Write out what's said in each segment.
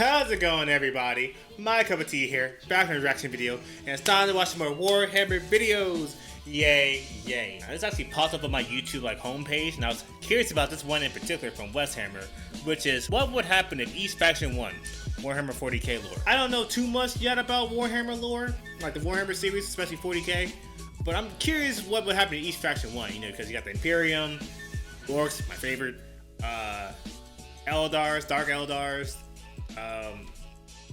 How's it going, everybody? My cup of tea here, back in a reaction video, and it's time to watch some more Warhammer videos. Yay, yay. Now, this actually popped up on my YouTube homepage, and I was curious about this one in particular from Westhammer, which is what would happen if each faction won Warhammer 40K lore. I don't know too much yet about Warhammer lore, like the Warhammer series, especially 40K, but I'm curious what would happen if each faction won, because you got the Imperium, Orks, my favorite, Eldars, Dark Eldars,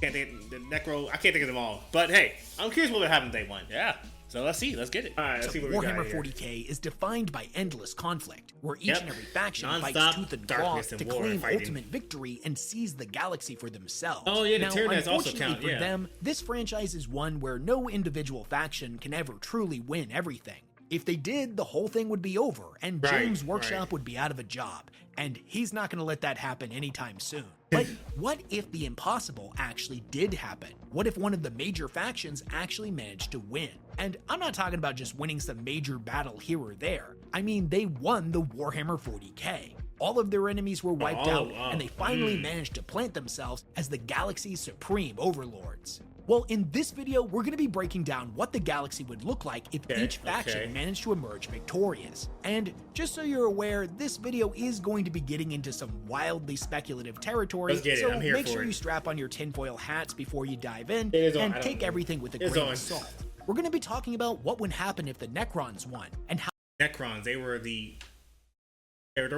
can't think the Necro. I can't think of them all. But hey, I'm curious what would happen if they won. Yeah. So let's see. Let's get it. All right. Let's see what we got here. Warhammer 40K is defined by endless conflict, where each and every faction fights tooth and claw to claim ultimate victory and seize the galaxy for themselves. Oh yeah, the Tyranids also count. For them, this franchise is one where no individual faction can ever truly win everything. If they did, the whole thing would be over, and James' workshop would be out of a job, and he's not going to let that happen anytime soon. But what if the impossible actually did happen? What if one of the major factions actually managed to win? And I'm not talking about just winning some major battle here or there. I mean, they won the Warhammer 40K. All of their enemies were wiped out, and they finally managed to plant themselves as the galaxy's supreme overlords. Well, in this video, we're going to be breaking down what the galaxy would look like if each faction managed to emerge victorious. And just so you're aware, this video is going to be getting into some wildly speculative territory, so make sure you strap on your tinfoil hats before you dive in, and take everything with a grain of salt. We're going to be talking about what would happen if the Necrons won, and how— Necrons, they're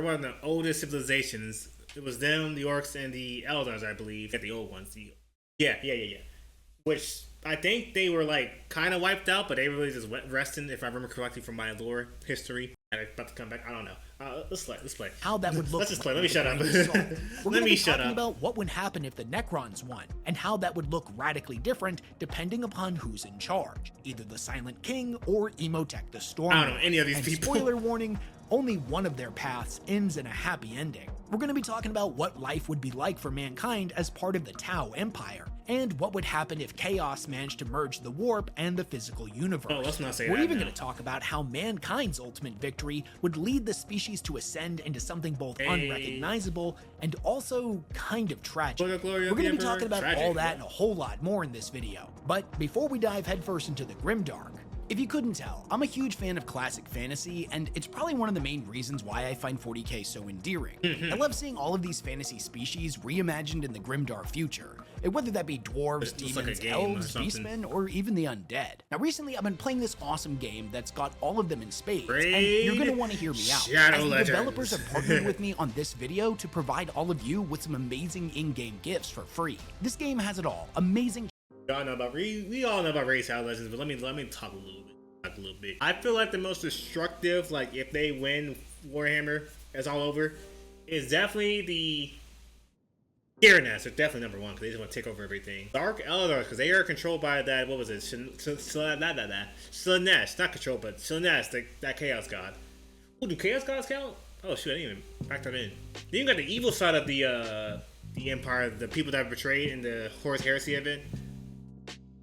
one of the oldest civilizations. It was them, the Orks, and the Eldars, I believe. Get the old ones. Yeah. Which I think they were kind of wiped out, but they really just went resting, if I remember correctly from my lore history. And it's about to come back. I don't know. Let's play. How that would look. Let's just play. Let me shut up. We're going to be talking about what would happen if the Necrons won, and how that would look radically different depending upon who's in charge, either the Silent King or Imhotep the Storm. I don't know any of these people. Spoiler warning: only one of their paths ends in a happy ending. We're going to be talking about what life would be like for mankind as part of the Tau Empire, and what would happen if chaos managed to merge the warp and the physical universe. Oh, let's not say We're even going to talk about how mankind's ultimate victory would lead the species to ascend into something both unrecognizable and also kind of tragic. We're going to be talking about all that and a whole lot more in this video. But before we dive headfirst into the grimdark, if you couldn't tell, I'm a huge fan of classic fantasy, and it's probably one of the main reasons why I find 40K so endearing. I love seeing all of these fantasy species reimagined in the grimdark future, whether that be dwarves, demons, elves, beastmen, or even the undead. Now recently I've been playing this awesome game that's got all of them in spades, and you're going to want to hear me out, as the developers have partnered with me on this video to provide all of you with some amazing in-game gifts for free. This game has it all. Amazing. We all know about Raid Shadow Legends, but let me talk a little bit. I feel like the most destructive, if they win Warhammer, it's all over, is definitely the Tyranids. They're definitely number one because they just want to take over everything. Dark Eldars, because they are controlled by that, what was it? Slanesh, not controlled, but Slanesh, that Chaos God. Oh, do Chaos Gods count? Oh shoot, I didn't even back that in. Then you got the evil side of the Empire, the people that betrayed in the Horus Heresy event.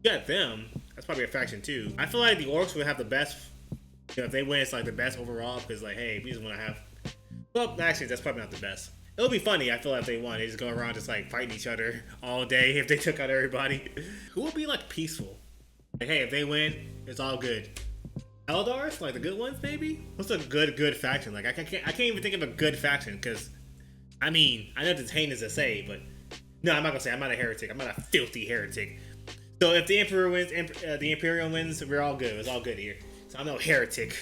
You got them. That's probably a faction too. I feel like the Orks would have the best. If they win, it's the best overall because hey, we just want to have. Well, actually, that's probably not the best. It'll be funny. I feel like if they won, they just go around just fighting each other all day. If they took out everybody, who would be peaceful? Hey, if they win, it's all good. Eldars, the good ones, maybe. What's a good faction? I can't even think of a good faction because, I know it's heinous to say, but no, I'm not gonna say. I'm not a heretic. I'm not a filthy heretic. So if the Emperor wins, the Imperium wins, we're all good. It's all good here. So I'm no heretic.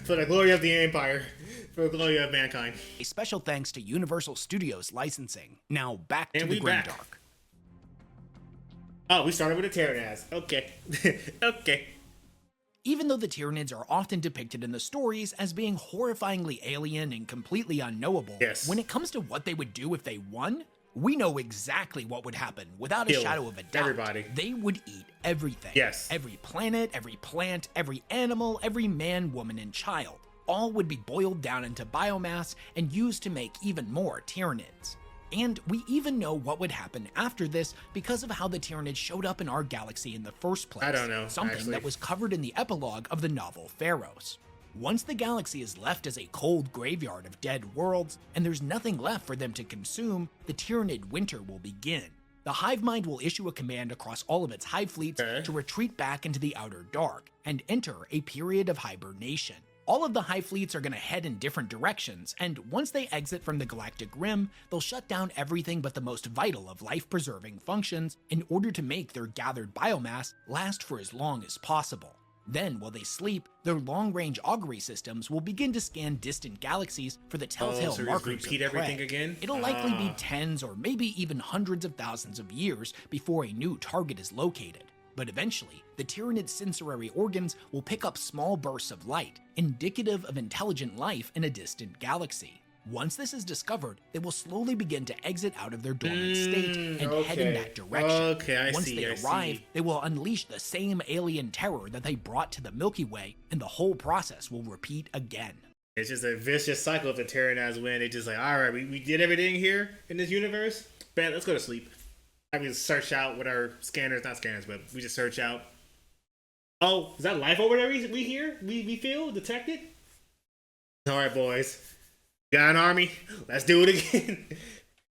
For the glory of the Empire, for the glory of mankind. A special thanks to Universal Studios licensing. Now back to the grimdark. Oh, we started with the Tyranids. Okay. Okay. Even though the Tyranids are often depicted in the stories as being horrifyingly alien and completely unknowable, when it comes to what they would do if they won, we know exactly what would happen without a shadow of a doubt. Everybody. They would eat everything. Yes. Every planet, every plant, every animal, every man, woman, and child. All would be boiled down into biomass and used to make even more Tyranids. And we even know what would happen after this because of how the Tyranids showed up in our galaxy in the first place. I don't know. Something that was covered in the epilogue of the novel Pharaohs. Once the galaxy is left as a cold graveyard of dead worlds, and there's nothing left for them to consume, the Tyranid winter will begin. the hive mind will issue a command across all of its hive fleets to retreat back into the outer dark and enter a period of hibernation. All of the hive fleets are going to head in different directions, and once they exit from the galactic rim, they'll shut down everything but the most vital of life-preserving functions in order to make their gathered biomass last for as long as possible. Then, while they sleep, their long-range augury systems will begin to scan distant galaxies for the telltale markers repeat of prey. everything again? It'll likely be tens or maybe even hundreds of thousands of years before a new target is located. But eventually, the Tyranid's sensory organs will pick up small bursts of light, indicative of intelligent life in a distant galaxy. Once this is discovered, they will slowly begin to exit out of their dormant state and head in that direction. Once they arrive, they will unleash the same alien terror that they brought to the Milky Way, and the whole process will repeat again. It's just a vicious cycle of the Tyranids win. They just like, all right, we did everything here in this universe. Bet, let's go to sleep. I can just search out with our scanners, not scanners, but we just search out. Oh, is that life over there we hear? We feel? Detected? All right, boys. Got an army? Let's do it again.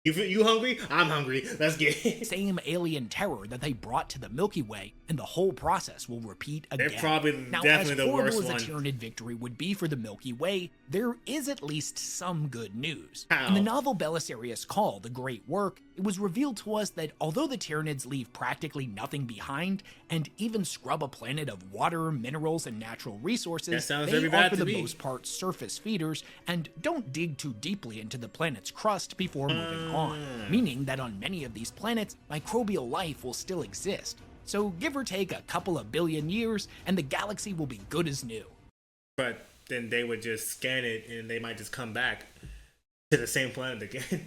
You hungry? I'm hungry. Let's get it. Same alien terror that they brought to the Milky Way, and the whole process will repeat again. They're probably now, definitely the worst as one. a Tyranid victory would be for the Milky Way, there is at least some good news. How? In the novel Belisarius' Call, The Great Work, it was revealed to us that although the Tyranids leave practically nothing behind, and even scrub a planet of water, minerals, and natural resources, they are for the most part surface feeders, and don't dig too deeply into the planet's crust before moving on, meaning that on many of these planets, microbial life will still exist. So give or take a couple of billion years, and the galaxy will be good as new. But then they would just scan it, and they might just come back to the same planet again.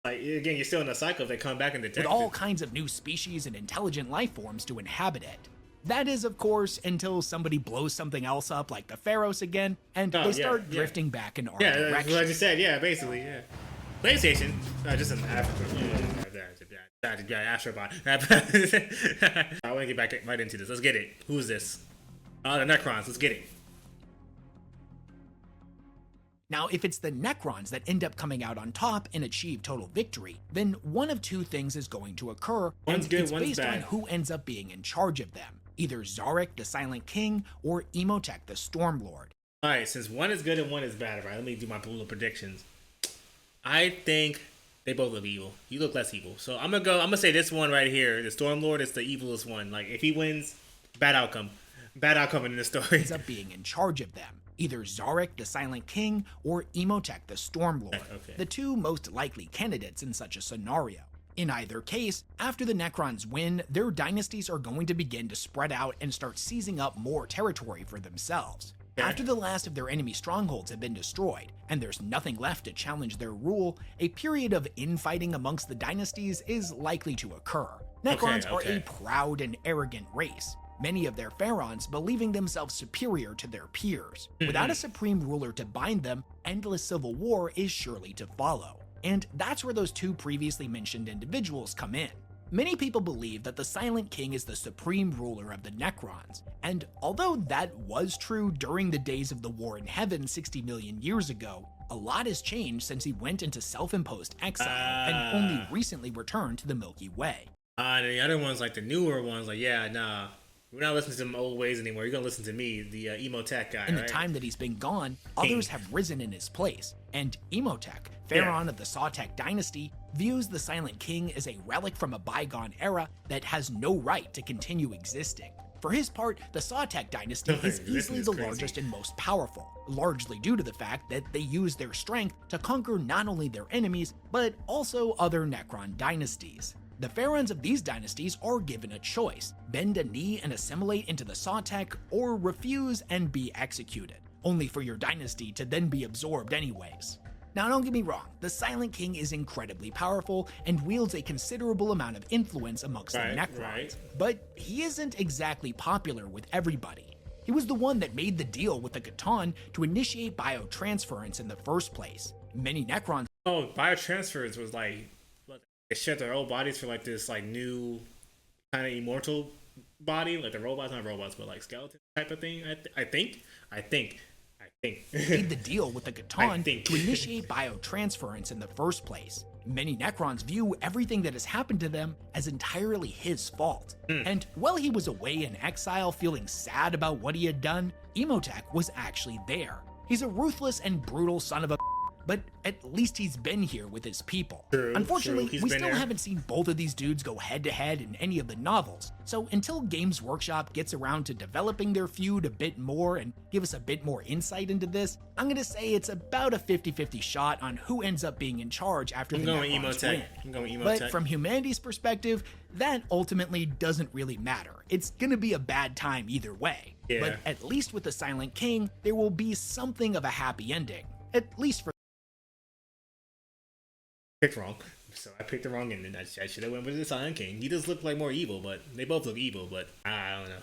Like, again, you're still in a cycle. They come back and detect with all kinds of new species and intelligent life forms to inhabit it. That is, of course, until somebody blows something else up like the Pharaohs again, and they start drifting back in our direction. Yeah, that's what I just said. Yeah, basically, yeah. PlayStation, just an Astrobot. I want to get back right into this. Let's get it. Who's this? The Necrons. Let's get it. Now, if it's the Necrons that end up coming out on top and achieve total victory, then one of two things is going to occur, one's good, it's one's based bad. on who ends up being in charge of them. Either Zarek, the Silent King, or Imhotep, the Stormlord. Alright, since one is good and one is bad, right? Let me do my little predictions. I think they both look evil. You look less evil. So I'm gonna say this one right here. The Stormlord is the evilest one. Like, if he wins, bad outcome. Bad outcome in this story. Ends up being in charge of them. Either Zarek, the Silent King, or Imhotep, the Stormlord. Okay. The two most likely candidates in such a scenario. In either case, after the Necrons win, their dynasties are going to begin to spread out and start seizing up more territory for themselves. After the last of their enemy strongholds have been destroyed, and there's nothing left to challenge their rule, a period of infighting amongst the dynasties is likely to occur. Necrons are a proud and arrogant race, many of their pharaohs believing themselves superior to their peers. Without a supreme ruler to bind them, endless civil war is surely to follow. And that's where those two previously mentioned individuals come in. Many people believe that the Silent King is the supreme ruler of the Necrons, and although that was true during the days of the War in Heaven 60 million years ago, a lot has changed since he went into self-imposed exile and only recently returned to the Milky Way. The other ones, like the newer ones, like, yeah, nah, we're not listening to them old ways anymore. You're gonna listen to me, the Imhotep guy. In the time that he's been gone, others have risen in his place, and Imhotep, pharaoh of the Sawtek dynasty, views the Silent King as a relic from a bygone era that has no right to continue existing. For his part, the Sawtek dynasty is easily the largest and most powerful, largely due to the fact that they use their strength to conquer not only their enemies, but also other Necron dynasties. The pharaohs of these dynasties are given a choice: bend a knee and assimilate into the Sawtek, or refuse and be executed, only for your dynasty to then be absorbed anyways. Now, don't get me wrong, the Silent King is incredibly powerful and wields a considerable amount of influence amongst the Necrons, but he isn't exactly popular with everybody. He was the one that made the deal with the Catan to initiate biotransference in the first place. Many Necrons— biotransference was like, they shed their old bodies for like this like new kind of immortal body, like the robots, not robots, but like skeleton type of thing. I think. made the deal with the Catan to initiate biotransference in the first place. Many Necrons view everything that has happened to them as entirely his fault. And while he was away in exile feeling sad about what he had done, Imhotep was actually there. He's a ruthless and brutal son of a but at least he's been here with his people. Unfortunately, we still haven't seen both of these dudes go head-to-head in any of the novels, so until Games Workshop gets around to developing their feud a bit more and give us a bit more insight into this, I'm gonna say it's about a 50-50 shot on who ends up being in charge after the Necrons win. I'm going Imhotep. But from humanity's perspective, that ultimately doesn't really matter. It's gonna be a bad time either way. Yeah. But at least with the Silent King, there will be something of a happy ending. At least for picked wrong. So I picked the wrong ending. I should have went with the Silent King. He does look like more evil, but they both look evil, but I don't know.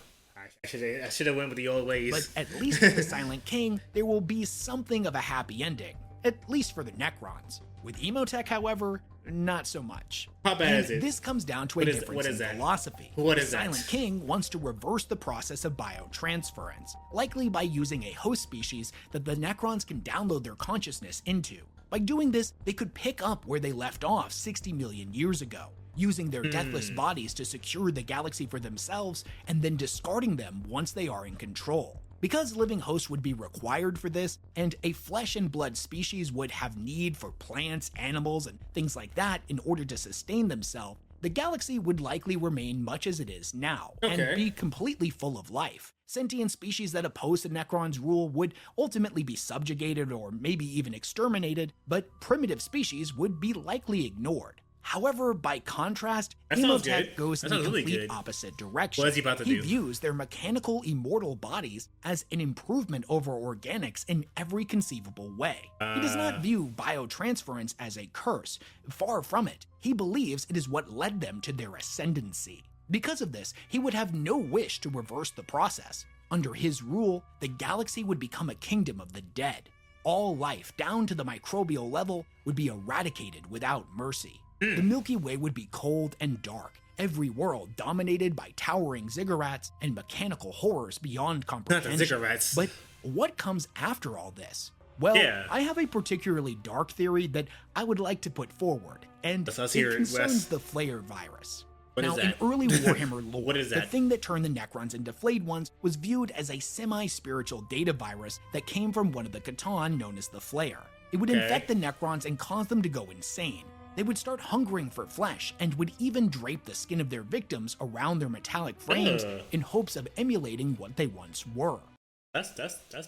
I should have went with the old ways. But at least with the Silent King, there will be something of a happy ending. At least for the Necrons. With Imhotep, however, not so much. How bad is it? This comes down to a difference in philosophy. What is the that? Silent King wants to reverse the process of biotransference, likely by using a host species that the Necrons can download their consciousness into. By doing this, they could pick up where they left off 60 million years ago, using their deathless bodies to secure the galaxy for themselves and then discarding them once they are in control. Because living hosts would be required for this, and a flesh and blood species would have need for plants, animals, and things like that in order to sustain themselves, the galaxy would likely remain much as it is now, and be completely full of life. Sentient species that oppose the Necrons' rule would ultimately be subjugated or maybe even exterminated, but primitive species would be likely ignored. However, by contrast, Imhotep goes in the complete opposite direction. What is he about to do? He views their mechanical immortal bodies as an improvement over organics in every conceivable way. He does not view biotransference as a curse. Far from it. He believes it is what led them to their ascendancy. Because of this, he would have no wish to reverse the process. Under his rule, the galaxy would become a kingdom of the dead. All life, down to the microbial level, would be eradicated without mercy. The Milky Way would be cold and dark, every world dominated by towering ziggurats and mechanical horrors beyond comprehension. Not the ziggurats. But what comes after all this? Well, I have a particularly dark theory that I would like to put forward, and it concerns the Flare virus. Now, in early Warhammer lore, the thing that turned the Necrons into Flayed Ones was viewed as a semi-spiritual data virus that came from one of the Catan known as the Flare. It would infect the Necrons and cause them to go insane. They would start hungering for flesh and would even drape the skin of their victims around their metallic frames in hopes of emulating what they once were. That's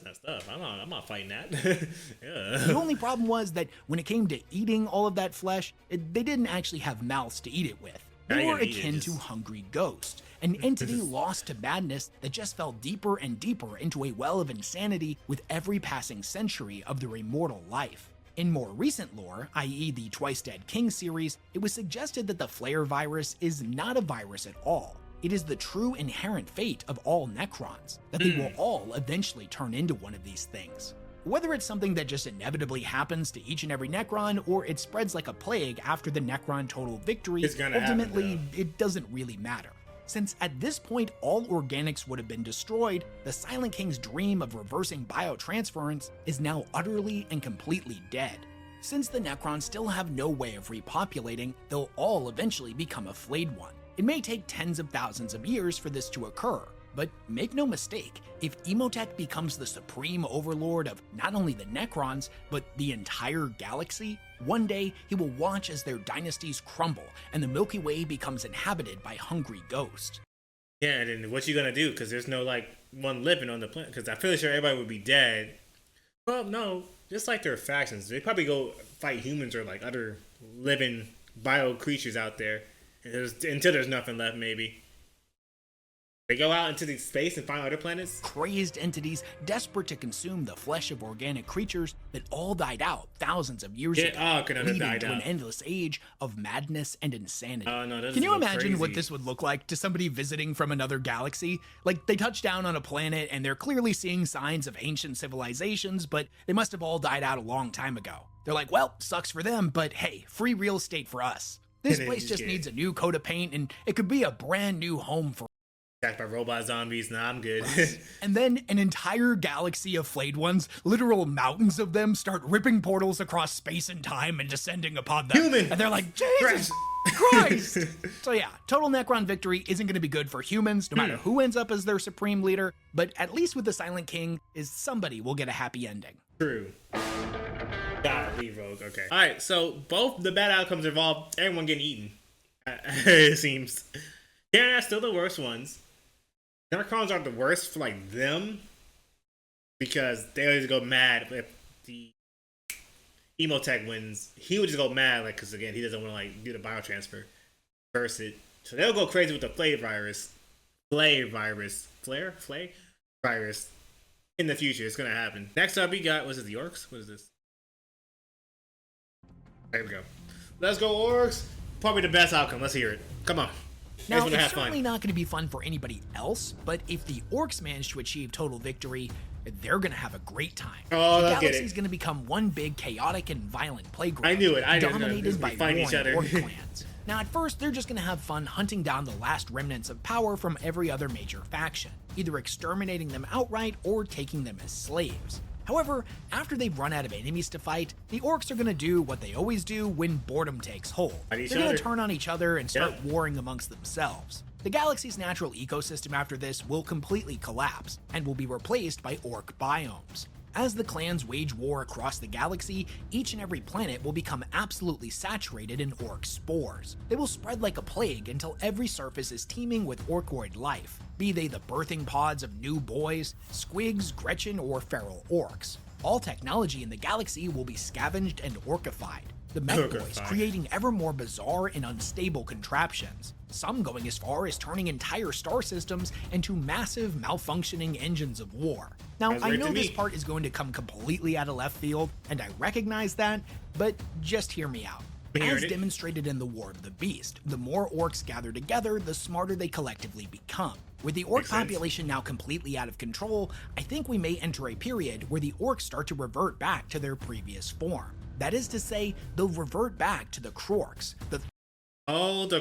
messed up. I'm not fighting that. The only problem was that when it came to eating all of that flesh, they didn't actually have mouths to eat it with. They were akin to hungry ghosts, an entity lost to madness that just fell deeper and deeper into a well of insanity with every passing century of their immortal life. In more recent lore, i.e. the Twice Dead King series, it was suggested that the Flare virus is not a virus at all. It is the true inherent fate of all Necrons, that they will all eventually turn into one of these things. Whether it's something that just inevitably happens to each and every Necron, or it spreads like a plague after the Necron total victory, ultimately it doesn't really matter. Since at this point all organics would have been destroyed, the Silent King's dream of reversing biotransference is now utterly and completely dead. Since the Necrons still have no way of repopulating, they'll all eventually become a Flayed One. It may take tens of thousands of years for this to occur, but make no mistake, if Imhotep becomes the supreme overlord of not only the Necrons, but the entire galaxy, one day he will watch as their dynasties crumble and the Milky Way becomes inhabited by hungry ghosts. Yeah, and then what you gonna do? Because there's no, one living on the planet. Because I'm fairly sure everybody would be dead. Well, no. Just like their factions. They probably go fight humans or, other living bio creatures out there. Until there's nothing left, maybe. They go out into the space and find other planets? Crazed entities desperate to consume the flesh of organic creatures that all died out thousands of years ago, leading to an endless age of madness and insanity. Can you imagine what this would look like to somebody visiting from another galaxy? They touch down on a planet and they're clearly seeing signs of ancient civilizations, but they must have all died out a long time ago. They're like, well, sucks for them, but hey, free real estate for us. This place just needs a new coat of paint and it could be a brand new home for Attacked by robot zombies. Nah, I'm good. And then an entire galaxy of flayed ones, literal mountains of them, start ripping portals across space and time and descending upon them. Human! And they're like, Jesus Christ! So yeah, total Necron victory isn't going to be good for humans, no matter who ends up as their supreme leader, but at least with the Silent King, is somebody will get a happy ending. True. Gotta leave Rogue. Okay. Alright, so both the bad outcomes involve everyone getting eaten. It seems. They're not still the worst ones. Necrons aren't the worst for like them because they always go mad if the Emotech wins. He would just go mad like because again he doesn't want to like do the biotransfer, burst it. So they'll go crazy with the flare virus in the future. It's gonna happen. Next up we got the Orks. What is this? There we go. Let's go Orks. Probably the best outcome. Let's hear it. Come on. Now, it's certainly not going to be fun for anybody else, but if the Orks manage to achieve total victory, they're going to have a great time. Oh, the galaxy is going to become one big chaotic and violent playground. I knew it. Dominated by warring Ork clans. Now, at first, they're just going to have fun hunting down the last remnants of power from every other major faction, either exterminating them outright or taking them as slaves. However, after they've run out of enemies to fight, the Orks are going to do what they always do when boredom takes hold. They're going to turn on each other and start warring amongst themselves. The galaxy's natural ecosystem after this will completely collapse, and will be replaced by Ork biomes. As the clans wage war across the galaxy, each and every planet will become absolutely saturated in Ork spores. They will spread like a plague until every surface is teeming with Orkoid life, be they the birthing pods of new boys, squigs, Gretchen, or feral Orks. All technology in the galaxy will be scavenged and orkified, the mech boys creating ever more bizarre and unstable contraptions, some going as far as turning entire star systems into massive malfunctioning engines of war. Now, I know this part is going to come completely out of left field, and I recognize that, but just hear me out. As demonstrated in the War of the Beast, the more Orks gather together, the smarter they collectively become. With the Ork population now completely out of control, I think we may enter a period where the Orks start to revert back to their previous form. That is to say, they'll revert back to the Krorks. The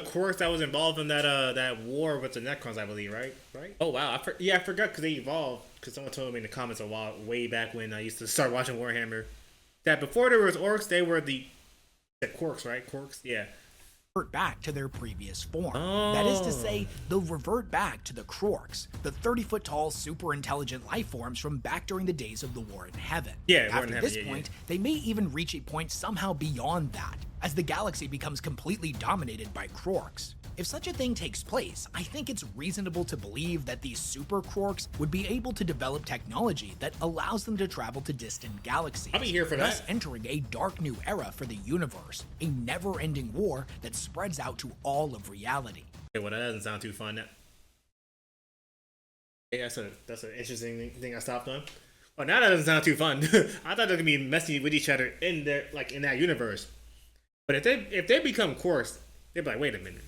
Krorks that was involved in that war with the Necrons, I believe, right? Oh wow, I forgot because they evolved. Because someone told me in the comments way back when I used to start watching Warhammer that before there was Orks, they were the Quarks, right? Quarks, yeah. Revert back to their previous form. That is to say, they'll revert back to the Krorks, the 30-foot tall, super intelligent life forms from back during the days of the War in Heaven. Yeah, after this point, they may even reach a point somehow beyond that, as the galaxy becomes completely dominated by Krorks. If such a thing takes place, I think it's reasonable to believe that these super Krorks would be able to develop technology that allows them to travel to distant galaxies. I'll be here for thus that. Entering a dark new era for the universe, a never-ending war that spreads out to all of reality. Okay, well, that doesn't sound too fun. Yeah, that's an interesting thing I stopped on. Well, now that doesn't sound too fun. I thought they're gonna be messing with each other in their in that universe. But if they become Krorks, they'd be like, wait a minute.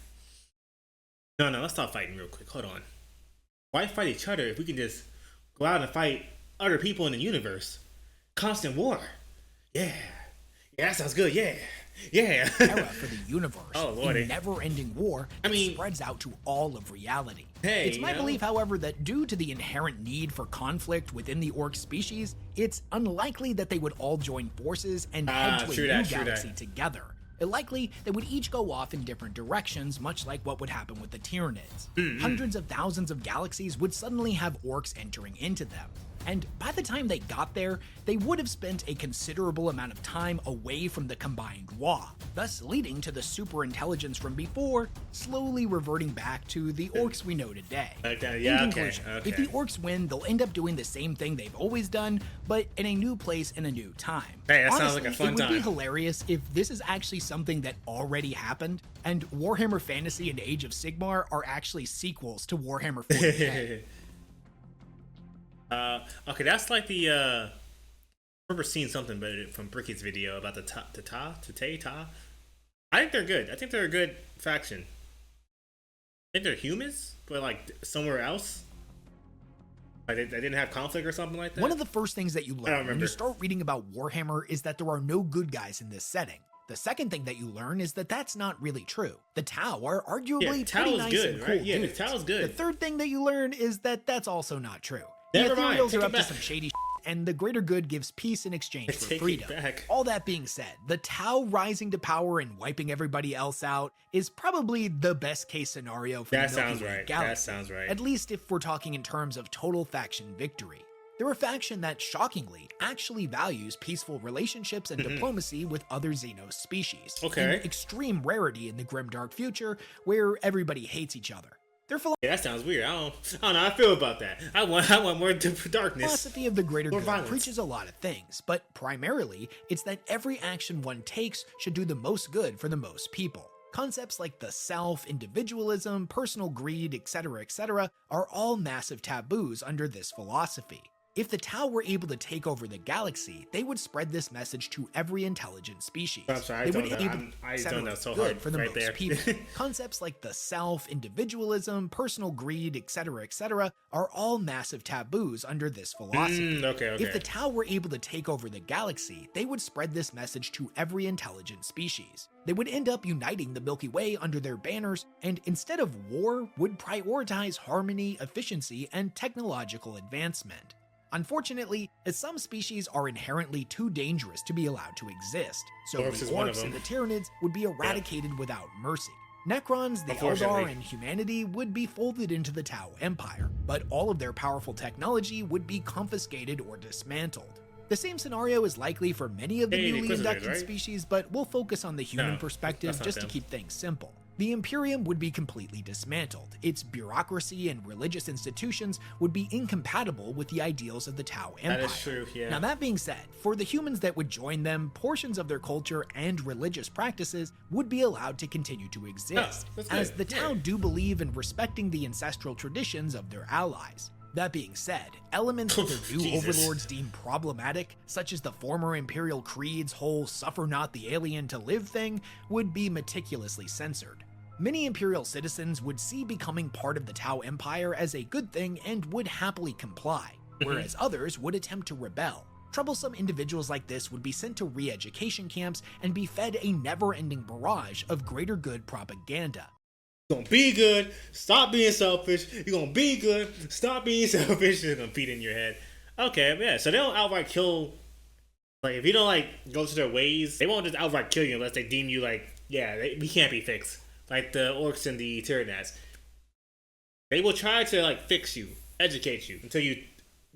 No, let's stop fighting real quick. Hold on. Why fight each other if we can just go out and fight other people in the universe? Constant war. Yeah, that sounds good. Yeah. Era for the universe. Oh, Lordy. A never-ending war that spreads out to all of reality. Hey, it's my belief, however, that due to the inherent need for conflict within the Ork species, it's unlikely that they would all join forces and head to a new galaxy together. Likely, they would each go off in different directions, much like what would happen with the Tyranids. Hundreds of thousands of galaxies would suddenly have Orks entering into them. And by the time they got there, they would have spent a considerable amount of time away from the combined Wa, thus leading to the super intelligence from before slowly reverting back to the Orks we know today. In conclusion, if the Orks win, they'll end up doing the same thing they've always done, but in a new place and a new time. Hey, that Honestly, sounds like a fun time. It would be hilarious if this is actually something that already happened, and Warhammer Fantasy and Age of Sigmar are actually sequels to Warhammer 40K. Okay, that's like the I remember seeing something about it from Bricky's video about the Ta. I think they're good. I think they're a good faction. I think they're humans, but like somewhere else. Like they didn't have conflict or something like that. One of the first things that you learn when you start reading about Warhammer is that there are no good guys in this setting. The second thing that you learn is that that's not really true. The Tau are arguably Tau pretty is nice good, and cool right? Yeah, the dudes. Tau is good. The third thing that you learn is that that's also not true. Never the mind, Ethereals take are it up to back. some shady shit, and the greater good gives peace in exchange for Take it freedom. back. All that being said, the Tau rising to power and wiping everybody else out is probably the best case scenario for That the Milky sounds Way right. galaxy. That sounds right. At least if we're talking in terms of total faction victory. They're a faction that, shockingly, actually values peaceful relationships and diplomacy with other Xenos species. Okay. An extreme rarity in the grimdark future, where everybody hates each other. Their Yeah, that sounds weird. I don't know how I feel about that. I want more darkness. philosophy of the greater More good violence. preaches a lot of things, but primarily, it's that every action one takes should do the most good for the most people. Concepts like the self, individualism, personal greed, etc., are all massive taboos under this philosophy. If the Tau were able to take over the galaxy, they would spread this message to every intelligent species. I'm sorry, I They don't would know. enable I settle don't know so good hard for the right most there. people. Concepts like the self, individualism, personal greed, etc., are all massive taboos under this philosophy. Okay. If the Tau were able to take over the galaxy, they would spread this message to every intelligent species. They would end up uniting the Milky Way under their banners, and instead of war, would prioritize harmony, efficiency, and technological advancement. Unfortunately, as some species are inherently too dangerous to be allowed to exist, so Orks the is one of Orks and the them. Tyranids would be eradicated without mercy. Necrons, the Unfortunately. Eldar, and humanity would be folded into the Tau Empire, but all of their powerful technology would be confiscated or dismantled. The same scenario is likely for many of the Hey, the newly Inquisitors, inducted right? species, but we'll focus on the human No, perspective that's not just to them. keep things simple. The Imperium would be completely dismantled. Its bureaucracy and religious institutions would be incompatible with the ideals of the Tau Empire. That is true, yeah. Now that being said, for the humans that would join them, portions of their culture and religious practices would be allowed to continue to exist, that's as good, the yeah. Tau do believe in respecting the ancestral traditions of their allies. That being said, elements that their new Jesus. overlords deem problematic, such as the former Imperial Creed's whole suffer not the alien to live thing, would be meticulously censored. Many Imperial citizens would see becoming part of the Tau Empire as a good thing and would happily comply, whereas others would attempt to rebel. Troublesome individuals like this would be sent to re-education camps and be fed a never-ending barrage of greater good propaganda. You're gonna be good. Stop being selfish. You're gonna be good. Stop being selfish. It's gonna feed in your head. Okay, yeah. So they don't outright kill. Like if you don't like go to their ways, they won't just outright kill you unless they deem you like, we can't be fixed. Like the Orks and the Tyranids. They will try to like fix you, educate you until you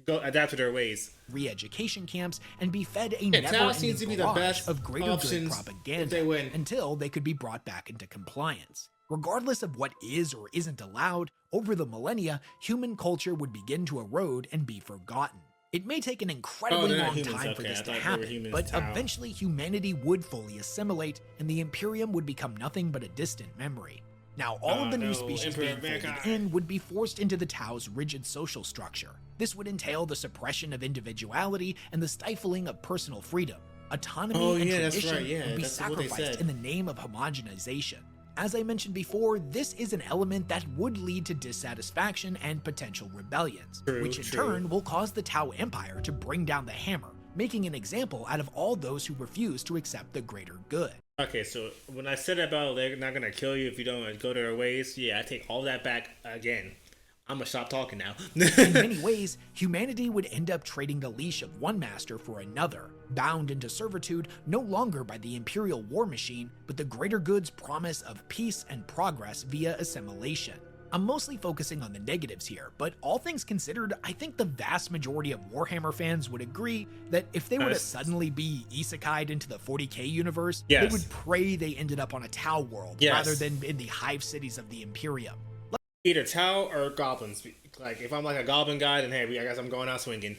go adapt to their ways. Re-education camps and be fed a Tau seems to never-ending be the barrage best of greater good options if propaganda they win. until they could be brought back into compliance. Regardless of what is or isn't allowed, over the millennia, human culture would begin to erode and be forgotten. It may take an incredibly they're not long humans, time for okay, this I to thought they were happen, humans, but Tau. eventually humanity would fully assimilate, and the Imperium would become nothing but a distant memory. Now, all of the new no, species Emperor being folded mankind. in would be forced into the Tau's rigid social structure. This would entail the suppression of individuality and the stifling of personal freedom. Autonomy Oh, and yeah, that's tradition right, yeah, would be that's what they sacrificed said. in the name of homogenization. As I mentioned before, this is an element that would lead to dissatisfaction and potential rebellions, True, which in true. turn will cause the Tau Empire to bring down the hammer, making an example out of all those who refuse to accept the greater good. Okay, so when I said about they're not gonna kill you if you don't go their ways, I take all that back again. I'm gonna stop talking now. In many ways, humanity would end up trading the leash of one master for another, bound into servitude no longer by the imperial war machine, but the greater good's promise of peace and progress via assimilation. I'm mostly focusing on the negatives here, but all things considered, I think the vast majority of Warhammer fans would agree that if they were to Nice. suddenly be isekai'd into the 40K universe, Yes. they would pray they ended up on a Tau world Yes. rather than in the hive cities of the Imperium. Either Tau or goblins. Like if I'm like a goblin guy, then hey, I guess I'm going out swinging.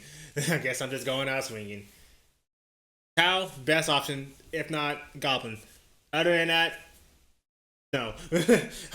I guess I'm just going out swinging. Tau, best option. If not, goblin. Other than that, no.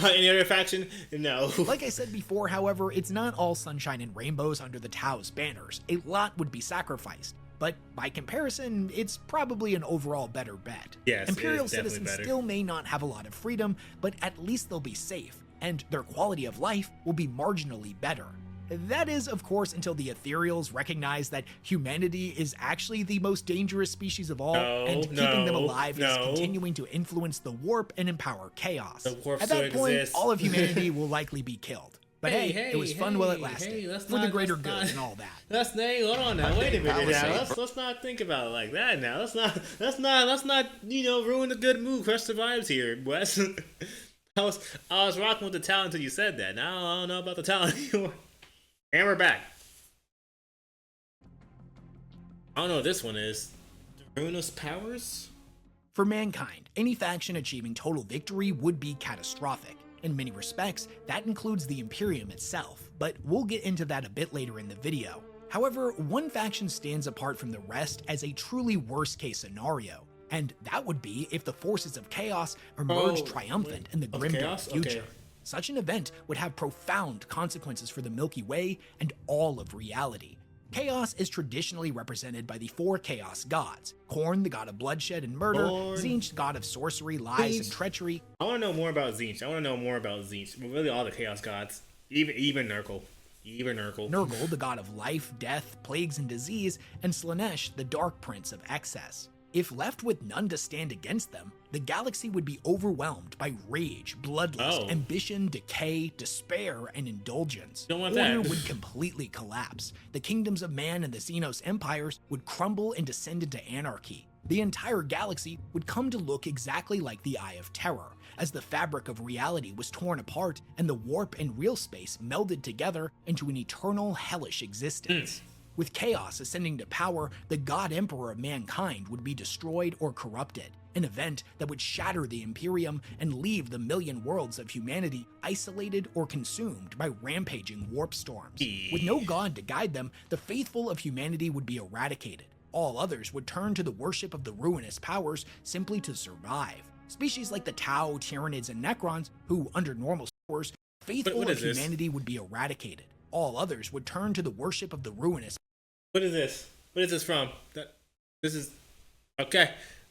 Any other faction? No. Like I said before, however, it's not all sunshine and rainbows under the Tau's banners. A lot would be sacrificed. But by comparison, it's probably an overall better bet. Yes, it is Imperial definitely citizens better. still may not have a lot of freedom, but at least they'll be safe, and their quality of life will be marginally better. That is, of course, until the Ethereals recognize that humanity is actually the most dangerous species of all, and keeping them alive is continuing to influence the warp and empower chaos. At that point, all of humanity will likely be killed. But hey, it was fun while it lasted, for the greater good and all that. Hold on now, wait a minute now. Let's not think about it like that now. Let's not ruin the good mood, crush the vibes here, Wes. I was rocking with the talent until you said that. Now I don't know about the talent anymore. And we're back. I don't know what this one is. The Ruinous Powers? For mankind, any faction achieving total victory would be catastrophic. In many respects, that includes the Imperium itself, but we'll get into that a bit later in the video. However, one faction stands apart from the rest as a truly worst-case scenario, and that would be if the forces of chaos emerged triumphant in the grim future. Okay. Such an event would have profound consequences for the Milky Way and all of reality. Chaos is traditionally represented by the 4 chaos gods: Khorne, the god of bloodshed and murder; Tzeentch, god of sorcery, lies, and treachery. I want to know more about Tzeentch. But really all the chaos gods. Even Nurgle. Nurgle, the god of life, death, plagues, and disease; and Slaanesh, the dark prince of excess. If left with none to stand against them, the galaxy would be overwhelmed by rage, bloodlust, ambition, decay, despair, and indulgence. Order would completely collapse. The kingdoms of man and the Xenos empires would crumble and descend into anarchy. The entire galaxy would come to look exactly like the Eye of Terror, as the fabric of reality was torn apart and the warp and real space melded together into an eternal hellish existence. With chaos ascending to power, the God Emperor of mankind would be destroyed or corrupted, an event that would shatter the Imperium and leave the million worlds of humanity isolated or consumed by rampaging warp storms. With no god to guide them, the faithful of humanity would be eradicated. All others would turn to the worship of the ruinous powers simply to survive. Species like the Tau, Tyranids, and Necrons, who, under normal powers, faithful of humanity would be eradicated. All others would turn to the worship of the ruinous. What is this? What is this from? This is okay.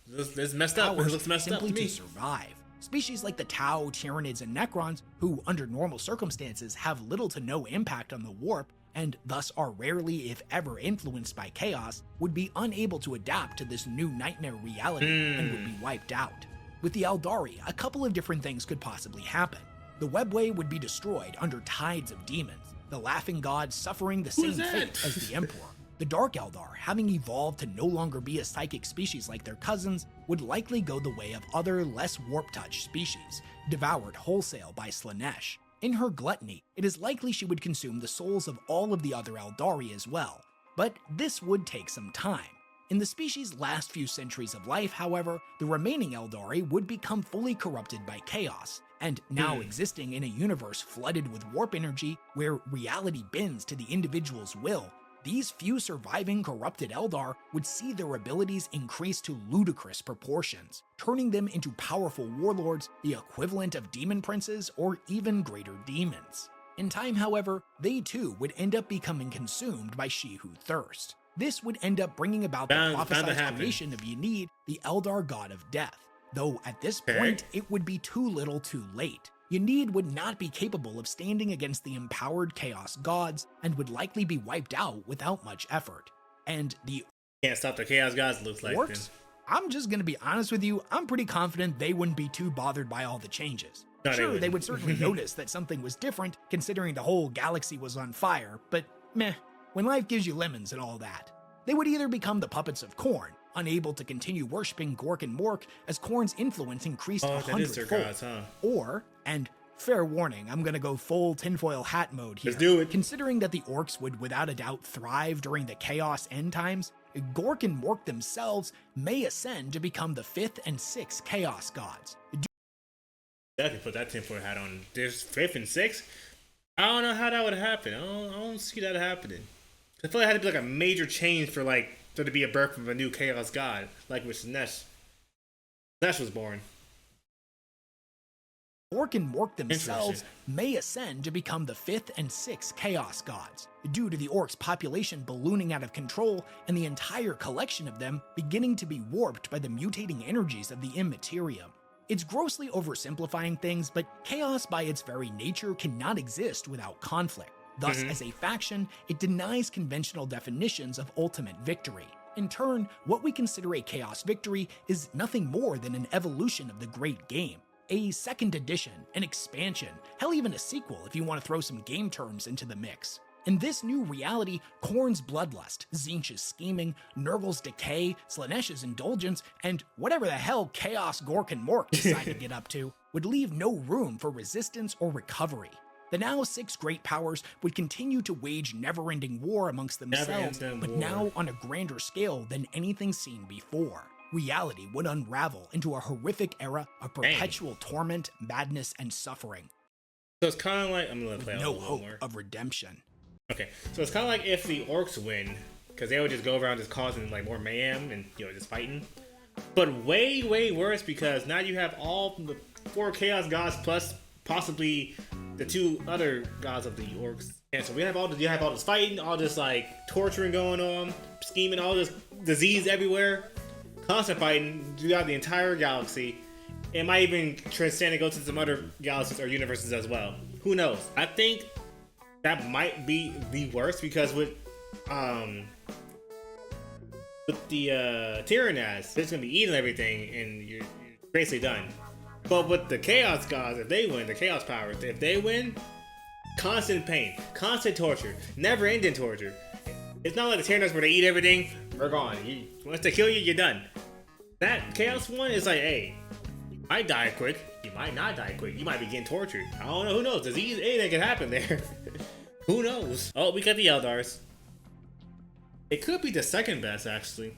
This is messed up. It looks messed up to me. To survive. Species like the Tau, Tyranids, and Necrons, who under normal circumstances have little to no impact on the warp, and thus are rarely, if ever, influenced by chaos, would be unable to adapt to this new nightmare reality and would be wiped out. With the Eldari, a couple of different things could possibly happen. The Webway would be destroyed under tides of demons, the Laughing God suffering the same fate as the Emperor. The Dark Eldar, having evolved to no longer be a psychic species like their cousins, would likely go the way of other, less warp-touched species, devoured wholesale by Slaanesh. In her gluttony, it is likely she would consume the souls of all of the other Eldari as well, but this would take some time. In the species' last few centuries of life, however, the remaining Eldari would become fully corrupted by chaos, and now existing in a universe flooded with warp energy where reality bends to the individual's will, these few surviving corrupted Eldar would see their abilities increase to ludicrous proportions, turning them into powerful warlords, the equivalent of demon princes, or even greater demons. In time, however, they too would end up becoming consumed by She Who Thirst. This would end up bringing about the prophesied creation of Ynid, the Eldar god of death, though at this point it would be too little too late. Ynid would not be capable of standing against the empowered chaos gods and would likely be wiped out without much effort. And the can't stop the chaos gods looks like Orks, I'm just gonna be honest with you, I'm pretty confident they wouldn't be too bothered by all the changes. Sure, they would certainly notice that something was different considering the whole galaxy was on fire, but meh, when life gives you lemons and all that. They would either become the puppets of Khorne, unable to continue worshipping Gork and Mork as Khorne's influence increased 100-fold, or, and fair warning, I'm gonna go full tinfoil hat mode here. Let's do it. Considering that the Orks would without a doubt thrive during the Chaos end times, Gork and Mork themselves may ascend to become the 5th and 6th Chaos gods. Definitely put that tinfoil hat on. There's 5th and 6th? I don't know how that would happen. I don't see that happening. I feel like it had to be like a major change for like there to be a birth of a new chaos god, like with Slaanesh. Slaanesh was born. Ork and Mork themselves may ascend to become the 5th and 6th Chaos gods, due to the Orcs' population ballooning out of control and the entire collection of them beginning to be warped by the mutating energies of the Immaterium. It's grossly oversimplifying things, but chaos by its very nature cannot exist without conflict. Thus, as a faction, it denies conventional definitions of ultimate victory. In turn, what we consider a Chaos victory is nothing more than an evolution of the great game. A second edition, an expansion, hell even a sequel if you want to throw some game terms into the mix. In this new reality, Khorne's bloodlust, Tzeentch's scheming, Nurgle's decay, Slaaneish's indulgence, and whatever the hell Chaos Gork and Mork decide to get up to, would leave no room for resistance or recovery. The now 6 great powers would continue to wage never-ending war amongst themselves, but now on a grander scale than anything seen before. Reality would unravel into a horrific era of perpetual torment, madness, and suffering. So it's kind of like, I'm gonna play no hope of redemption. Okay, so it's kind of like if the Orks win, because they would just go around just causing like more mayhem and just fighting. But way, way worse, because now you have all the 4 Chaos gods plus possibly the 2 other gods of the Orks. And so you have all this fighting, all this like torturing going on, scheming, all this disease everywhere, constant fighting throughout the entire galaxy. It might even transcend and go to some other galaxies or universes as well. Who knows? I think that might be the worst, because with the Tyrannus, it's gonna be eating everything and you're basically done. But with the Chaos gods, if they win, the Chaos powers, if they win, constant pain, constant torture, never-ending torture. It's not like the Tyrannus where they eat everything, they're gone. Once they kill you, you're done. That Chaos one is like, hey, you might die quick, you might not die quick, you might be getting tortured. I don't know, who knows? Disease, anything can happen there. Who knows? Oh, we got the Eldars. It could be the second best, actually.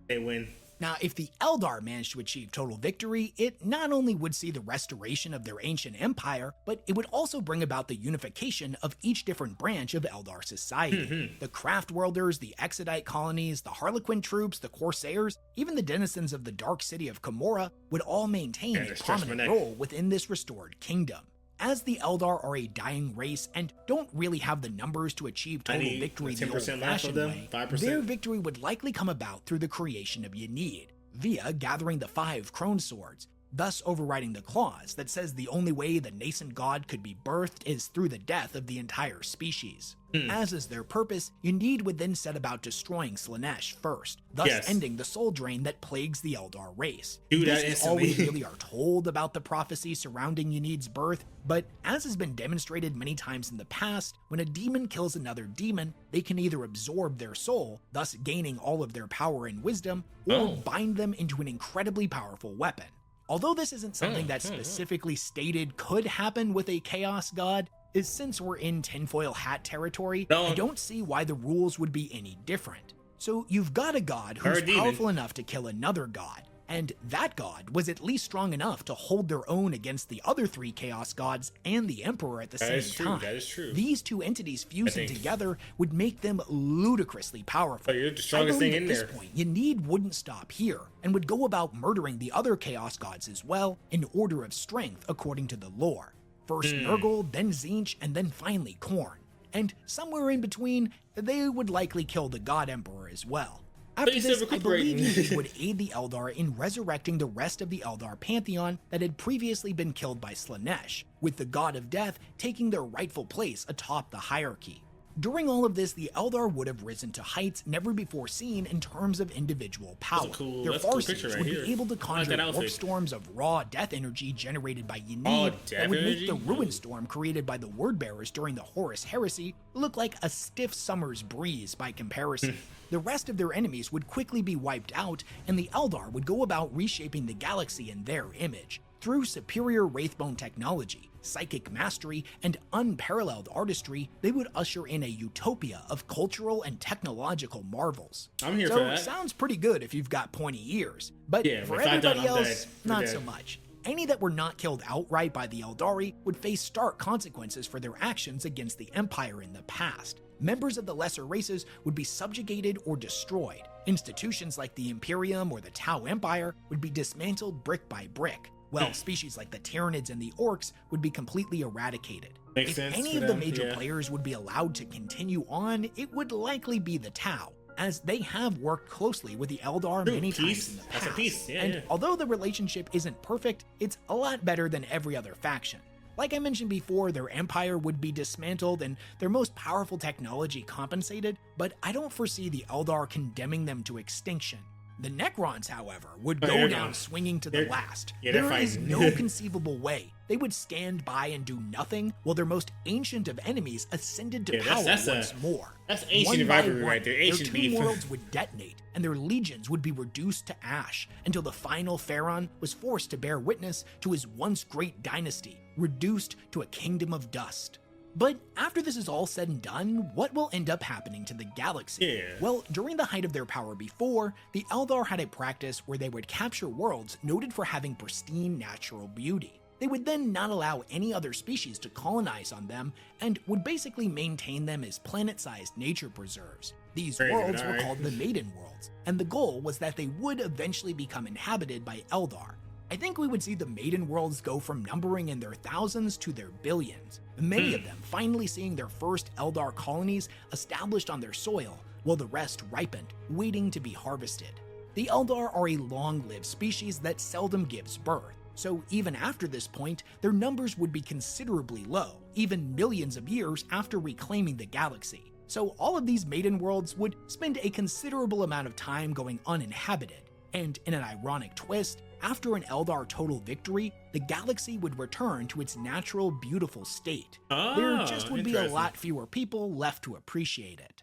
They win. Now, if the Eldar managed to achieve total victory, it not only would see the restoration of their ancient empire, but it would also bring about the unification of each different branch of Eldar society. The Craftworlders, the Exodite colonies, the Harlequin troops, the Corsairs, even the denizens of the Dark City of Camorra would all maintain a prominent role within this restored kingdom. As the Eldar are a dying race and don't really have the numbers to achieve total victory the old-fashioned way, 5%. Their victory would likely come about through the creation of Ynid, via gathering the 5 Crone Swords, thus overriding the clause that says the only way the nascent god could be birthed is through the death of the entire species. As is their purpose, Ynid would then set about destroying Slaanesh first, thus ending the soul drain that plagues the Eldar race. This is all we really are told about the prophecy surrounding Ynid's birth, but as has been demonstrated many times in the past, when a demon kills another demon, they can either absorb their soul, thus gaining all of their power and wisdom, or bind them into an incredibly powerful weapon. Although this isn't something that specifically stated could happen with a Chaos God, is since we're in tinfoil hat territory, I don't see why the rules would be any different. So you've got a god who's powerful enough to kill another god, and that god was at least strong enough to hold their own against the other 3 Chaos gods and the Emperor at the same time. That is true. These 2 entities fusing together would make them ludicrously powerful. Oh, you're the strongest thing in there. At this point, Ynid wouldn't stop here, and would go about murdering the other Chaos gods as well, in order of strength according to the lore. First Nurgle, then Tzeentch, and then finally Khorne. And somewhere in between, they would likely kill the God Emperor as well. After this, I believe Ynid would aid the Eldar in resurrecting the rest of the Eldar pantheon that had previously been killed by Slaanesh, with the God of Death taking their rightful place atop the hierarchy. During all of this, the Eldar would have risen to heights never before seen in terms of individual power. Their Farseers would be able to conjure warp storms of raw death energy generated by Ynid that would make the Ruin Storm created by the Wordbearers during the Horus Heresy look like a stiff summer's breeze by comparison. The rest of their enemies would quickly be wiped out, and the Eldar would go about reshaping the galaxy in their image. Through superior Wraithbone technology, psychic mastery, and unparalleled artistry, they would usher in a utopia of cultural and technological marvels. I'm here for that. Sounds pretty good if you've got pointy ears, but for everybody else, not so much. Any that were not killed outright by the Eldari would face stark consequences for their actions against the Empire in the past. Members of the lesser races would be subjugated or destroyed. Institutions like the Imperium or the Tau Empire would be dismantled brick by brick. Well, species like the Tyranids and the Orks would be completely eradicated. If any of the major players would be allowed to continue on, it would likely be the Tau, as they have worked closely with the Eldar many times in the past. Although the relationship isn't perfect, it's a lot better than every other faction. Like I mentioned before, their empire would be dismantled and their most powerful technology compensated, but I don't foresee the Eldar condemning them to extinction. The Necrons, however, would go down swinging to the last. There is no conceivable way they would stand by and do nothing while their most ancient of enemies ascended to power once more. That's ancient rivalry right there. Ancient beef. Their two worlds would detonate, and their legions would be reduced to ash until the final Pharaon was forced to bear witness to his once great dynasty, reduced to a kingdom of dust. But after this is all said and done, what will end up happening to the galaxy? Yeah. Well, during the height of their power before, the Eldar had a practice where they would capture worlds noted for having pristine natural beauty. They would then not allow any other species to colonize on them and would basically maintain them as planet-sized nature preserves. These worlds were called the Maiden Worlds, and the goal was that they would eventually become inhabited by Eldar. I think we would see the Maiden Worlds go from numbering in their thousands to their billions, many of them finally seeing their first Eldar colonies established on their soil, while the rest ripened, waiting to be harvested. The Eldar are a long-lived species that seldom gives birth, so even after this point, their numbers would be considerably low, even millions of years after reclaiming the galaxy. So all of these Maiden Worlds would spend a considerable amount of time going uninhabited, and in an ironic twist, after an Eldar total victory, the galaxy would return to its natural, beautiful state. There just would be a lot fewer people left to appreciate it.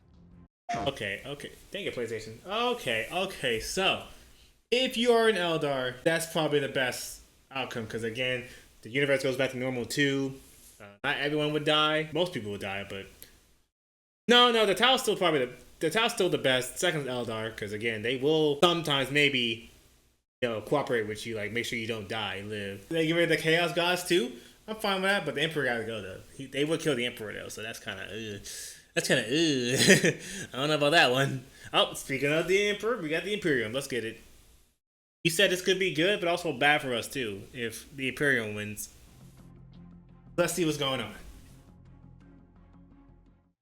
Okay. Dang it, PlayStation. Okay, so if you are an Eldar, that's probably the best outcome, because again, the universe goes back to normal too. Not everyone would die. Most people would die, but no, the Tau's still the best. Second is Eldar, because again, they will sometimes maybe cooperate with you, like make sure you don't die, live. They get rid of the Chaos Gods too. I'm fine with that, but the Emperor gotta go though. They would kill the Emperor though, so that's kind of I don't know about that one. Oh, speaking of the Emperor, we got the Imperium. Let's get it. You said this could be good, but also bad for us too if the Imperium wins. Let's see what's going on.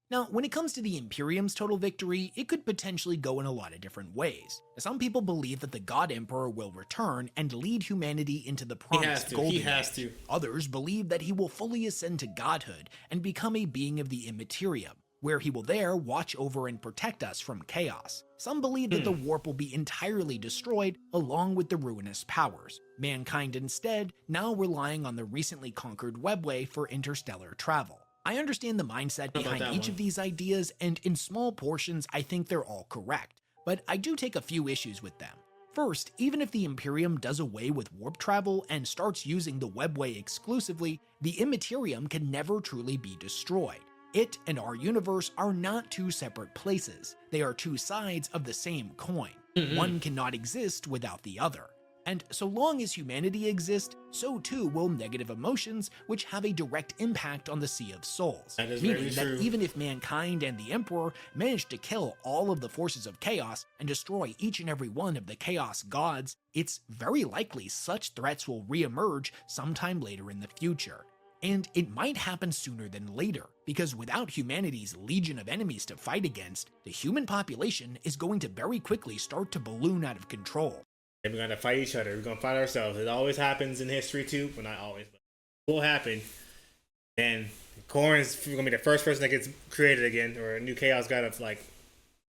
Now, when it comes to the Imperium's total victory, it could potentially go in a lot of different ways. Some people believe that the God Emperor will return and lead humanity into the promised Golden Age. Others believe that he will fully ascend to godhood and become a being of the Immaterium, where he will there watch over and protect us from chaos. Some believe that the warp will be entirely destroyed along with the ruinous powers. Mankind instead now relying on the recently conquered webway for interstellar travel. I understand the mindset behind each of these ideas, and in small portions I think they're all correct, but I do take a few issues with them. First, even if the Imperium does away with warp travel and starts using the webway exclusively, the Immaterium can never truly be destroyed. It and our universe are not two separate places, they are two sides of the same coin. One cannot exist without the other. And so long as humanity exists, so too will negative emotions, which have a direct impact on the Sea of Souls. Meaning that even if mankind and the Emperor manage to kill all of the forces of chaos and destroy each and every one of the Chaos Gods, it's very likely such threats will re-emerge sometime later in the future. And it might happen sooner than later, because without humanity's legion of enemies to fight against, the human population is going to very quickly start to balloon out of control. And we're gonna fight each other. We're gonna fight ourselves. It always happens in history too. Well, not always, but it will happen. And Korn's gonna be the first person that gets created again, or a new chaos god of like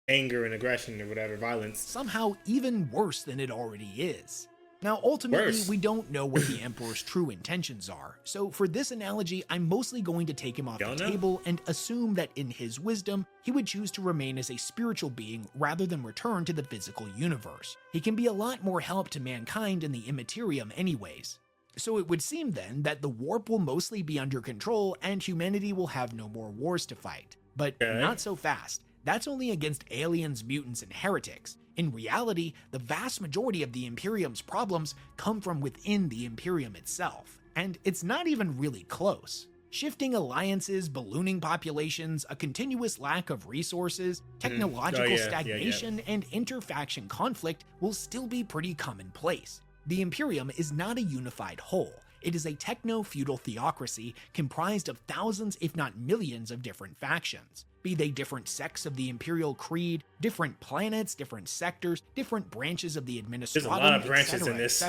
anger and aggression or whatever, violence. Somehow even worse than it already is. Now, ultimately, we don't know what the Emperor's true intentions are, so for this analogy, I'm mostly going to take him off the table and assume that in his wisdom, he would choose to remain as a spiritual being rather than return to the physical universe. He can be a lot more help to mankind in the Immaterium anyways. So it would seem then that the warp will mostly be under control and humanity will have no more wars to fight. But not so fast. That's only against aliens, mutants, and heretics. In reality, the vast majority of the Imperium's problems come from within the Imperium itself, and it's not even really close. Shifting alliances, ballooning populations, a continuous lack of resources, technological stagnation, and inter-faction conflict will still be pretty commonplace. The Imperium is not a unified whole. It is a techno-feudal theocracy comprised of thousands if not millions of different factions. be they different sects of the Imperial Creed, different planets, different sectors, different branches of the Administratum, There's a lot of branches in this.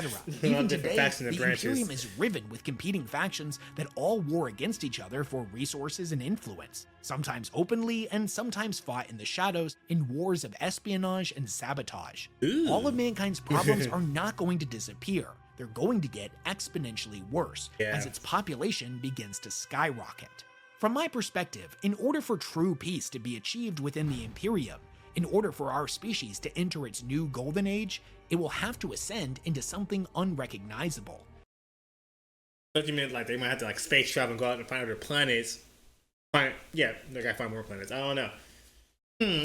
Even today, the Imperium is riven with competing factions that all war against each other for resources and influence, sometimes openly and sometimes fought in the shadows in wars of espionage and sabotage. Ooh. All of mankind's problems are not going to disappear. They're going to get exponentially worse as its population begins to skyrocket. From my perspective, in order for true peace to be achieved within the Imperium, in order for our species to enter its new golden age, it will have to ascend into something unrecognizable. What you meant, like they might have to like space travel and go out and find other planets? They gotta find more planets. I don't know.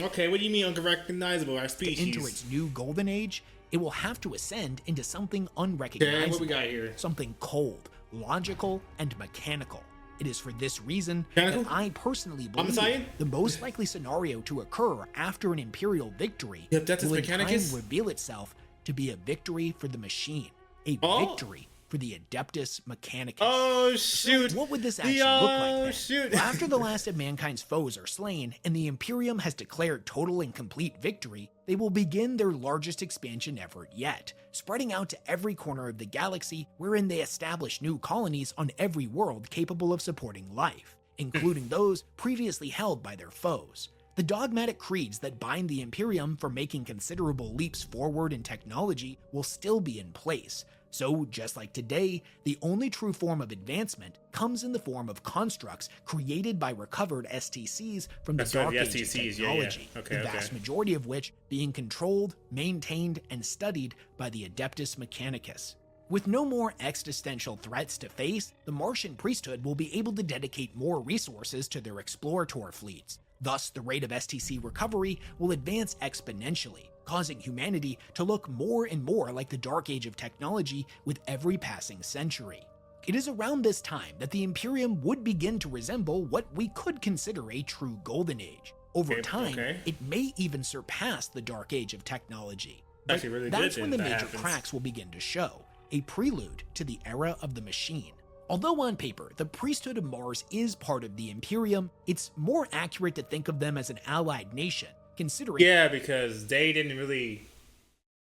Okay, what do you mean unrecognizable? Our species. To enter its new golden age, it will have to ascend into something unrecognizable. Okay, what we got here? Something cold, logical, and mechanical. It is for this reason that I personally believe the most likely scenario to occur after an Imperial victory will in time reveal itself to be a victory for the machine, a victory for the Adeptus Mechanicus. Oh shoot! So what would this action look like then? Well, after the last of mankind's foes are slain and the Imperium has declared total and complete victory, they will begin their largest expansion effort yet, spreading out to every corner of the galaxy, wherein they establish new colonies on every world capable of supporting life, including those previously held by their foes. The dogmatic creeds that bind the Imperium for making considerable leaps forward in technology will still be in place. So, just like today, the only true form of advancement comes in the form of constructs created by recovered STCs from the Dark Age of technology, the vast majority of which being controlled, maintained, and studied by the Adeptus Mechanicus. With no more existential threats to face, the Martian priesthood will be able to dedicate more resources to their explorator fleets. Thus, the rate of STC recovery will advance exponentially, causing humanity to look more and more like the Dark Age of technology with every passing century. It is around this time that the Imperium would begin to resemble what we could consider a true Golden Age. Over time, it may even surpass the Dark Age of technology. But that's when the major cracks will begin to show, a prelude to the era of the machine. Although on paper, the priesthood of Mars is part of the Imperium, it's more accurate to think of them as an allied nation, considering— Yeah, because they didn't really—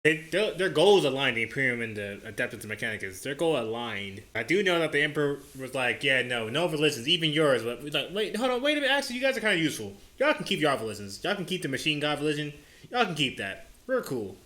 their goals aligned, the Imperium and the Adeptus Mechanicus. Their goal aligned. I do know that the Emperor was like, yeah, no religions, even yours. But we're like, wait, hold on, wait a minute. Actually, you guys are kind of useful. Y'all can keep your religions. Y'all can keep the machine god religion. Y'all can keep that. We're cool.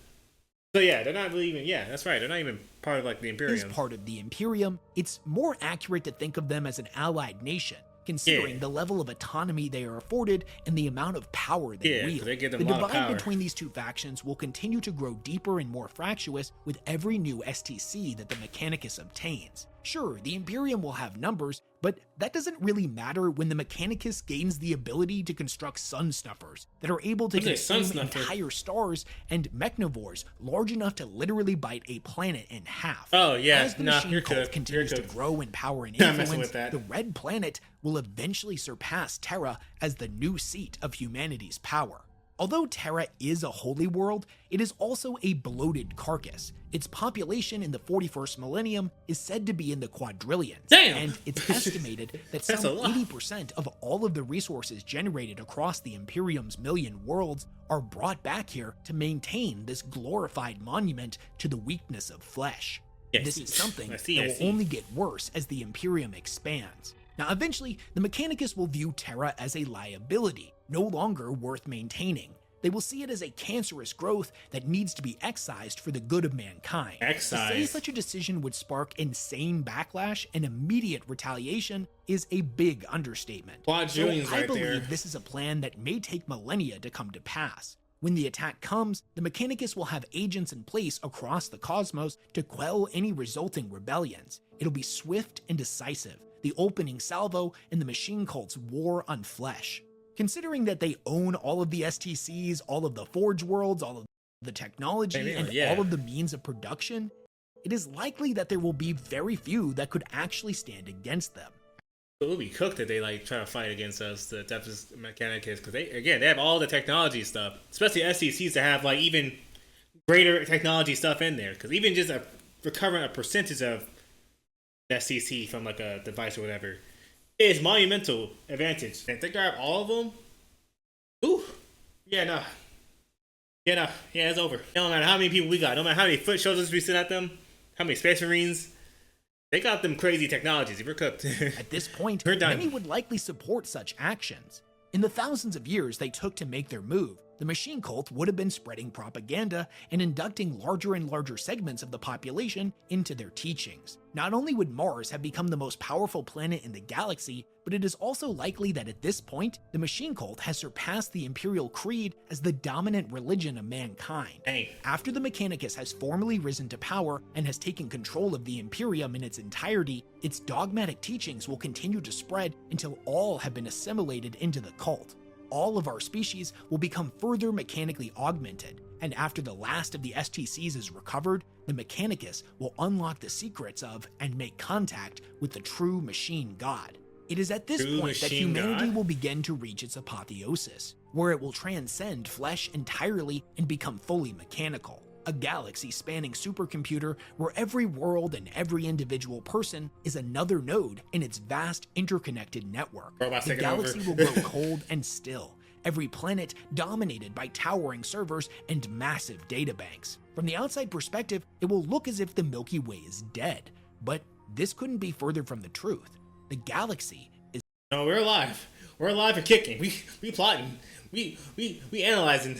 So yeah, they're not really even— yeah, that's right. They're not even part of like the Imperium. Is part of the Imperium. It's more accurate to think of them as an allied nation, considering the level of autonomy they are afforded and the amount of power they wield. They give them the a lot of divide power between these two factions will continue to grow deeper and more fractious with every new STC that the Mechanicus obtains. Sure, the Imperium will have numbers, but that doesn't really matter when the Mechanicus gains the ability to construct sun snuffers that are able to consume entire stars and mechnivores large enough to literally bite a planet in half. Oh yeah, as the machine cult continues to grow in power and influence, the Red Planet will eventually surpass Terra as the new seat of humanity's power. Although Terra is a holy world, it is also a bloated carcass. Its population in the 41st millennium is said to be in the quadrillions. Damn! And it's estimated that some 80% of all of the resources generated across the Imperium's million worlds are brought back here to maintain this glorified monument to the weakness of flesh. This is something that will only get worse as the Imperium expands. Now, eventually, the Mechanicus will view Terra as a liability, no longer worth maintaining. They will see it as a cancerous growth that needs to be excised for the good of mankind. To say such a decision would spark insane backlash and immediate retaliation is a big understatement. So I believe this is a plan that may take millennia to come to pass. When the attack comes, the Mechanicus will have agents in place across the cosmos to quell any resulting rebellions. It'll be swift and decisive, the opening salvo in the machine cult's war on flesh. Considering that they own all of the STCs, all of the Forge worlds, all of the technology, and all of the means of production, it is likely that there will be very few that could actually stand against them. It would be cooked if they like try to fight against us, the Adeptus Mechanicus, because they have all the technology stuff, especially STCs that have like even greater technology stuff in there. Because even just recovering a percentage of STC from like a device or whatever is monumental advantage. And if they grab all of them, Yeah, no. Yeah, no. Yeah, it's over. No matter how many people we got, no matter how many foot soldiers we send at them, how many Space Marines, they got them crazy technologies. We're cooked. At this point, We're done. many would likely support such actions. In the thousands of years they took to make their move, the machine cult would have been spreading propaganda and inducting larger and larger segments of the population into their teachings. Not only would Mars have become the most powerful planet in the galaxy, but it is also likely that at this point, the machine cult has surpassed the Imperial Creed as the dominant religion of mankind. Hey. After the Mechanicus has formally risen to power and has taken control of the Imperium in its entirety, its dogmatic teachings will continue to spread until all have been assimilated into the cult. All of our species will become further mechanically augmented, and after the last of the STCs is recovered, the Mechanicus will unlock the secrets of and make contact with the true machine god. It is at this point that humanity will begin to reach its apotheosis, where it will transcend flesh entirely and become fully mechanical. A galaxy-spanning supercomputer where every world and every individual person is another node in its vast interconnected network. The galaxy will grow cold and still, every planet dominated by towering servers and massive databanks. From the outside perspective, it will look as if the Milky Way is dead, but this couldn't be further from the truth. The galaxy is— No, we're alive. We're alive and kicking. We plotting. We analyzing.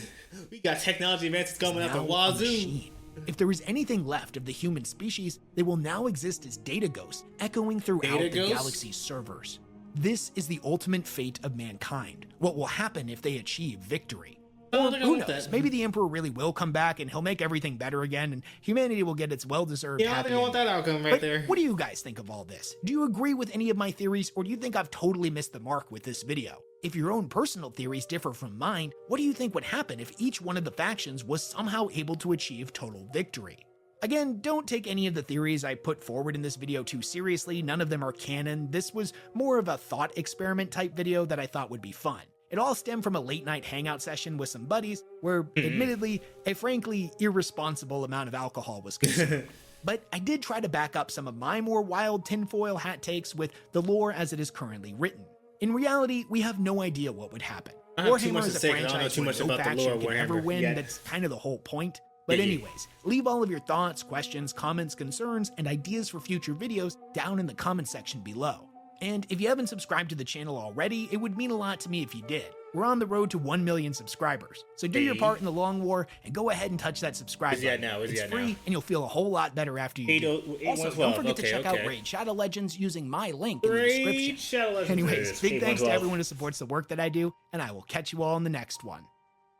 We got technology advances coming out the wazoo. If there is anything left of the human species, they will now exist as data ghosts, echoing throughout the galaxy's servers. This is the ultimate fate of mankind. What will happen if they achieve victory? Or who knows? Maybe the Emperor really will come back and he'll make everything better again, and humanity will get its well-deserved happy ending. I think I want that outcome right there. What do you guys think of all this? Do you agree with any of my theories, or do you think I've totally missed the mark with this video? If your own personal theories differ from mine, what do you think would happen if each one of the factions was somehow able to achieve total victory? Again, don't take any of the theories I put forward in this video too seriously. None of them are canon. This was more of a thought experiment type video that I thought would be fun. It all stemmed from a late night hangout session with some buddies where, admittedly, a frankly irresponsible amount of alcohol was consumed. But I did try to back up some of my more wild tinfoil hat takes with the lore as it is currently written. In reality, we have no idea what would happen. Warhammer is a franchise where no faction can ever win. That's kind of the whole point. But anyways, leave all of your thoughts, questions, comments, concerns, and ideas for future videos down in the comment section below. And if you haven't subscribed to the channel already, it would mean a lot to me if you did. We're on the road to 1 million subscribers, so do your part in the long war and go ahead and touch that subscribe button. It's free and you'll feel a whole lot better after you do. Also, don't forget to check out Raid Shadow Legends using my link in the description. Anyways, big thanks to everyone who supports the work that I do, and I will catch you all in the next one.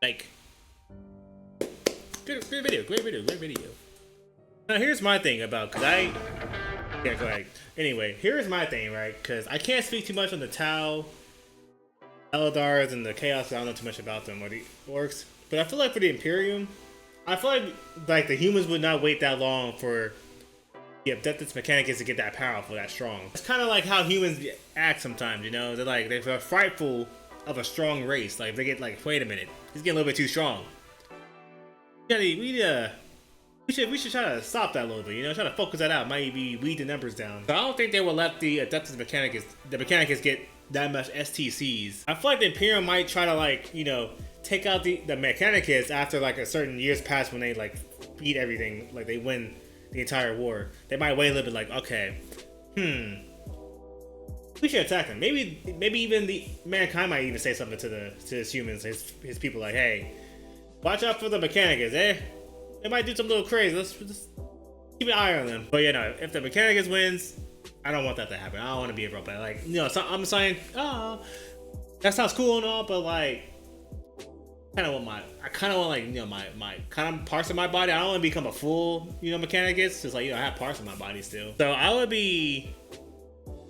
Like, great video. Now here's my thing about, yeah, go ahead. Anyway, here's my thing, right? Because I can't speak too much on the Tau, Eldars, and the Chaos. I don't know too much about them or the Orks. But I feel like for the Imperium, I feel like the humans would not wait that long for the Adeptus Mechanicus to get that powerful, that strong. It's kind of like how humans act sometimes, you know? They're frightful of a strong race. Like, they get like, wait a minute, he's getting a little bit too strong. We should try to stop that a little bit, you know, try to focus that out, maybe weed the numbers down. So I don't think they will let the Adeptus Mechanicus get that much STCs. I feel like the Imperium might try to, like, you know, take out the Mechanicus after like a certain years pass when they like beat everything, like they win the entire war. They might wait a little bit, like, okay, we should attack them. Maybe even the mankind might even say something to his humans, his people, like, hey, watch out for the Mechanicus, eh? They might do something a little crazy. Let's just keep an eye on them. But yeah, no, if the Mechanicus wins, I don't want that to happen. I don't want to be a robot. Like, you know, so I'm saying, that sounds cool and all, but like, I kind of want like, you know, my kind of parts of my body. I don't want to become a full, you know, Mechanicus. Just like, you know, I have parts of my body still. So I would be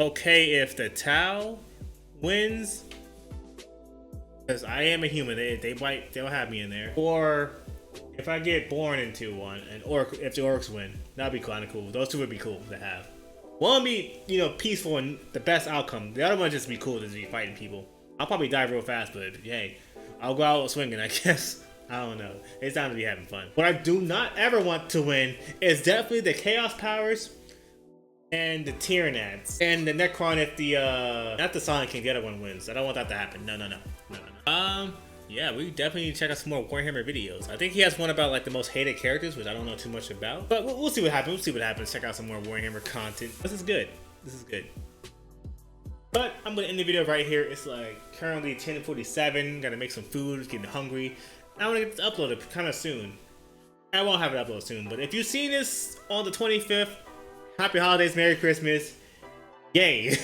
okay if the Tau wins, because I am a human. They'll have me in there. Or if I get born into one, if the Orks win, that'd be kind of cool. Those two would be cool to have. One would be, you know, peaceful and the best outcome. The other one would just be cool to be fighting people. I'll probably die real fast, but hey, I'll go out swinging, I guess. I don't know. It's time to be having fun. What I do not ever want to win is definitely the Chaos Powers and the Tyranids. And the Necron if the, not the Sonic King, the other one wins. I don't want that to happen. No. yeah, we definitely need to check out some more Warhammer videos. I think he has one about like the most hated characters, which I don't know too much about. But we'll see what happens. We'll see what happens. Check out some more Warhammer content. This is good. This is good. But I'm gonna end the video right here. It's like currently 10:47. Gotta make some food. Getting hungry. I want to get this uploaded kind of soon. I won't have it uploaded soon. But if you see this on the 25th, happy holidays, Merry Christmas. Yay.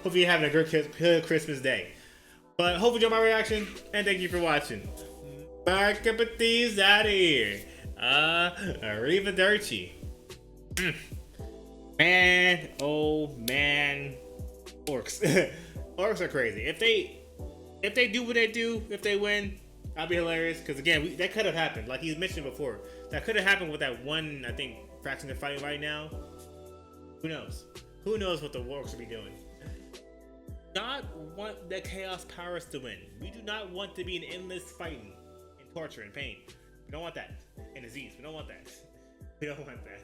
Hope you're having a good Christmas day. But hope you enjoyed my reaction, and thank you for watching. MyCupOfTea's out of here. Arrivederci. Man, oh man. Orks. Orks are crazy. If they do what they do, if they win, that'll be hilarious. Because again, that could have happened. Like he's mentioned before, that could have happened with that one. I think faction they're fighting right now. Who knows? Who knows what the Orks will be doing? Not want the chaos powers to win. We do not want to be in endless fighting and torture and pain. We don't want that. And disease. We don't want that. We don't want that.